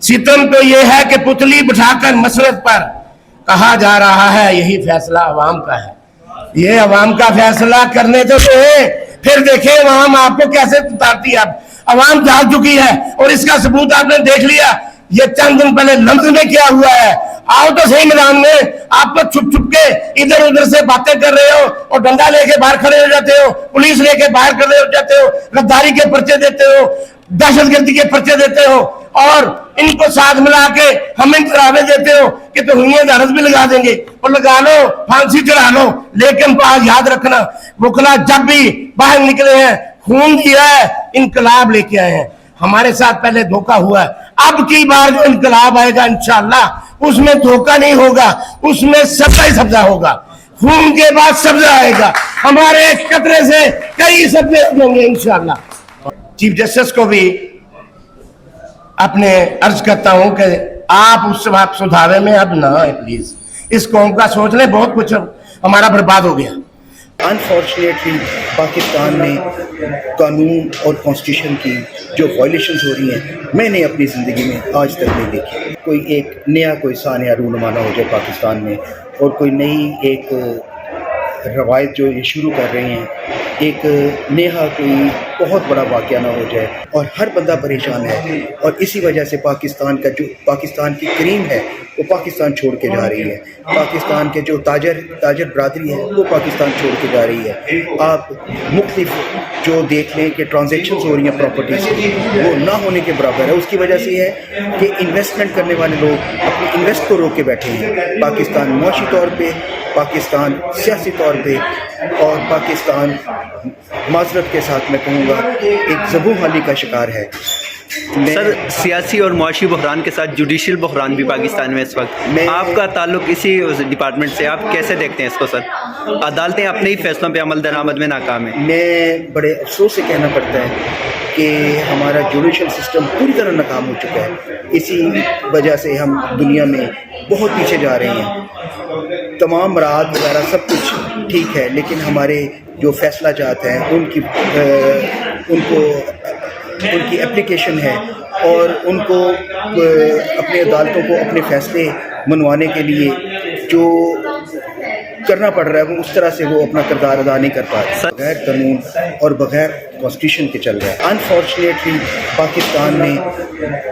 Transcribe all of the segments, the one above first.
सितम तो ये है कि पुतली बिठाकर मसरत पर कहा जा रहा है यही फैसला अवाम का है। ये अवाम का फैसला करने तो है, फिर देखें अवाम आपको कैसे उतारती है। अवाम जाग चुकी है और इसका सबूत आपने देख लिया। ये चंद दिन पहले लंदन में क्या हुआ है। आओ तो सही मैदान में, आप तो छुप छुप के इधर उधर से बातें कर रहे हो और डंडा लेके बाहर खड़े हो जाते हो, पुलिस लेके बाहर खड़े हो जाते हो, गद्दारी के पर्चे देते हो, दहशतगर्दी के पर्चे देते हो और इनको साथ मिला के हमें डरावे देते हो कि तो हुइयां दरस भी लगा देंगे और लगा लो, फांसी चढ़ा लो। लेकिन याद रखना, वकला जब भी बाहर निकले हैं खून दिया है, इनकलाब लेके आए हैं। हमारे साथ पहले धोखा हुआ है, अब की बार जो इनकलाब आएगा इंशाअल्लाह उसमें धोखा नहीं होगा, उसमें सब्जा ही सब्जा होगा। खून के बाद सब्जा आएगा, हमारे कतरे से कई सब्जे होंगे इंशाअल्लाह। चीफ जस्टिस को भी अपने अर्ज करता हूं कि आप उस वक्त सुधारे में अब ना आए प्लीज। इस कौम का सोच ले, बहुत कुछ हमारा बर्बाद हो गया। अनफॉर्चुनेटली पाकिस्तान में कानून और कॉन्स्टिट्यूशन की जो वायलेशंस हो रही हैं, मैंने अपनी ज़िंदगी में आज तक नहीं देखी। कोई एक नया कोई सानिया रूनुमाना हो जाए पाकिस्तान में और कोई नई एक रवायत जो ये शुरू कर रहे हैं, एक नया कोई बहुत बड़ा वाक़या ना हो जाए और हर बंदा परेशान है। और इसी वजह से पाकिस्तान का जो पाकिस्तान की क्रीम है वो पाकिस्तान छोड़ के जा रही है। पाकिस्तान के जो ताजर बरादरी है वो पाकिस्तान छोड़ के जा रही है। आप मुख्तलिफ जो देख लें कि ट्रांजेक्शन्स हो रही हैं प्रॉपर्टीज़ की, वो ना होने के बराबर है। उसकी वजह से है कि इन्वेस्टमेंट करने वाले लोग अपने इन्वेस्ट को रोक के बैठे हैं। पाकिस्तान मुआशी तौर पे, पाकिस्तान सियासी तौर पे और पाकिस्तान माजरत के साथ मैं कहूँगा एक ज़बूं हाली का शिकार है। सर, सियासी और मुआशी बहरान के साथ जुडिशल बहरान भी पाकिस्तान में इस वक्त, आपका ताल्लुक इसी डिपार्टमेंट से, आप कैसे देखते हैं इसको? सर, अदालतें अपने ही फैसलों पे अमल दरामद में नाकाम है। मैं बड़े अफसोस से कहना पड़ता है कि हमारा जुडिशल सिस्टम पूरी तरह नाकाम हो चुका है। इसी वजह से हम दुनिया में बहुत पीछे जा रहे हैं। तमाम मराहत वगैरह सब कुछ ठीक है, लेकिन हमारे जो फैसला जात हैं उनकी एप्लीकेशन है और उनको अपनी अदालतों को अपने फैसले मनवाने के लिए जो करना पड़ रहा है वो उस तरह से वो अपना किरदार अदा नहीं कर पा रहे। बगैर कानून और बगैर कॉन्स्टिट्यूशन के चल रहा है। अनफॉर्चुनेटली पाकिस्तान में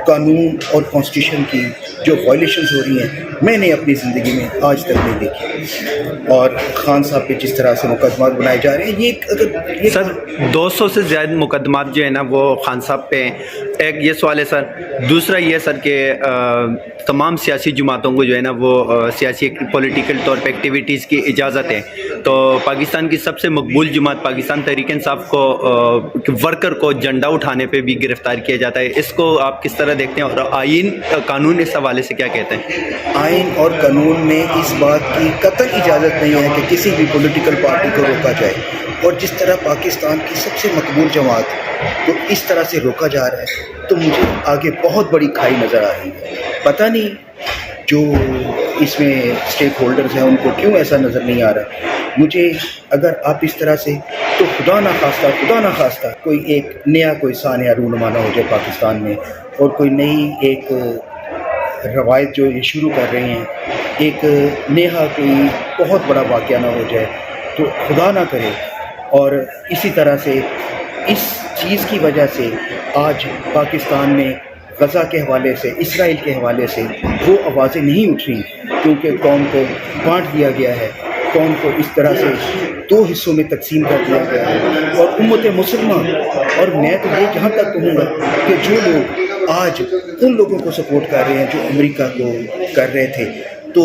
कानून और कॉन्स्टिट्यूशन की जो वायलेशंस हो रही हैं, मैंने अपनी ज़िंदगी में आज तक नहीं देखी। और खान साहब पे जिस तरह से मुकदमात बनाए जा रहे हैं, ये सर 200 से ज़्यादा मुकदमात जो है ना वो खान साहब पे हैं। एक ये सवाल है सर। दूसरा ये सर कि तमाम सियासी जमातों को जो है ना वो सियासी पॉलिटिकल तौर पे एक्टिविटीज़ की इजाज़त है। तो पाकिस्तान की सबसे मकबूल जमात पाकिस्तान तहरीक इंसाफ को वर्कर को झंडा उठाने पे भी गिरफ्तार किया जाता है। इसको आप किस तरह देखते हैं और आइन कानून इस हवाले से क्या कहते हैं? आइन और कानून में इस बात की कतई इजाज़त नहीं है कि किसी भी पॉलिटिकल पार्टी को रोका जाए। और जिस तरह पाकिस्तान की सबसे मकबूल जमात को इस तरह से रोका जा रहा है, तो मुझे आगे बहुत बड़ी खाई नज़र आ रही है। पता नहीं जो इसमें स्टेक होल्डर्स हैं उनको क्यों ऐसा नज़र नहीं आ रहा। मुझे अगर आप इस तरह से, तो खुदा ना खास्ता कोई एक नया कोई सानिया रूनुमाना हो जाए पाकिस्तान में और कोई नई एक रवायत जो ये शुरू कर रहे हैं, एक नया कोई बहुत बड़ा वाक़या ना हो जाए, तो खुदा ना करे। और इसी तरह से इस चीज़ की वजह से आज पाकिस्तान में गज़ा के हवाले से, इसराइल के हवाले से वो आवाज़ें नहीं उठ रही, क्योंकि कौम को बांट दिया गया है। कौम को इस तरह से दो हिस्सों में तकसीम कर दिया गया है। और उम्मत मुसलमान, और मैं तो ये जहाँ तक कहूँगा कि जो लोग आज उन लोगों को सपोर्ट कर रहे हैं जो अमेरिका को कर रहे थे, तो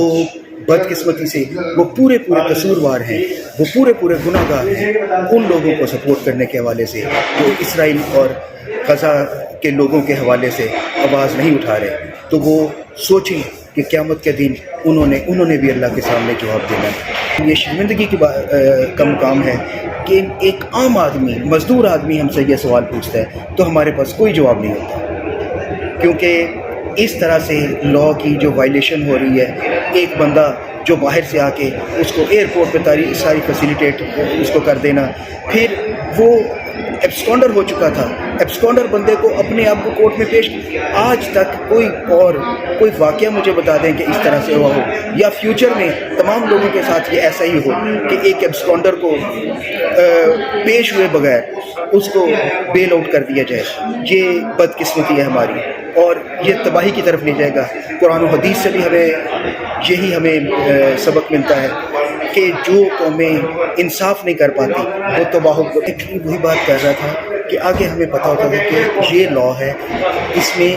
बदकिस्मती से वो पूरे कसूरवार हैं, वो पूरे गुनाहगार हैं उन लोगों को सपोर्ट करने के हवाले से जो इसराइल और गज़ा के लोगों के हवाले से आवाज़ नहीं उठा रहे। तो वो सोचें कि क़यामत के दिन उन्होंने भी अल्लाह के सामने जवाब देना है। ये शर्मिंदगी का मुकाम है कि एक आम आदमी, मज़दूर आदमी हमसे ये सवाल पूछता है तो हमारे पास कोई जवाब नहीं होता, क्योंकि इस तरह से लॉ की जो वायलेशन हो रही है। एक बंदा जो बाहर से आके उसको एयरपोर्ट पे सारी फैसिलिटेट उसको कर देना, फिर वो एब्सकॉन्डर हो चुका था, एब्सकॉन्डर बंदे को अपने आप को कोर्ट में पेश, आज तक कोई वाक़या मुझे बता दें कि इस तरह से हुआ हो, या फ्यूचर में तमाम लोगों के साथ ये ऐसा ही हो कि एक एब्सकॉन्डर को पेश हुए बगैर उसको बेल आउट कर दिया जाए। ये बदकिस्मती है हमारी और ये तबाही की तरफ ले जाएगा। कुरान और हदीस से भी हमें सबक मिलता है कि जो कौमें इंसाफ नहीं कर पाती वो तबाह। एक्चुअली वही बात कर रहा था कि आगे हमें पता होता था कि ये लॉ है, इसमें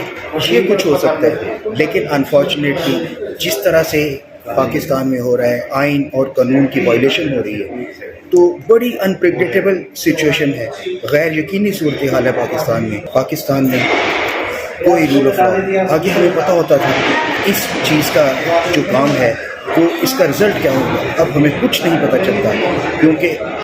ये कुछ हो सकता है, लेकिन अनफॉर्चुनेटली जिस तरह से पाकिस्तान में हो रहा है, आइन और कानून की वायलेशन हो रही है, तो बड़ी अनप्रेडिक्टेबल सिचुएशन है, गैर यकीनी सूरत हाल है पाकिस्तान में कोई रूल ऑफ लॉ। आगे हमें पता होता था कि इस चीज़ का जो काम है वो इसका रिज़ल्ट क्या होगा, अब हमें कुछ नहीं पता चलता क्योंकि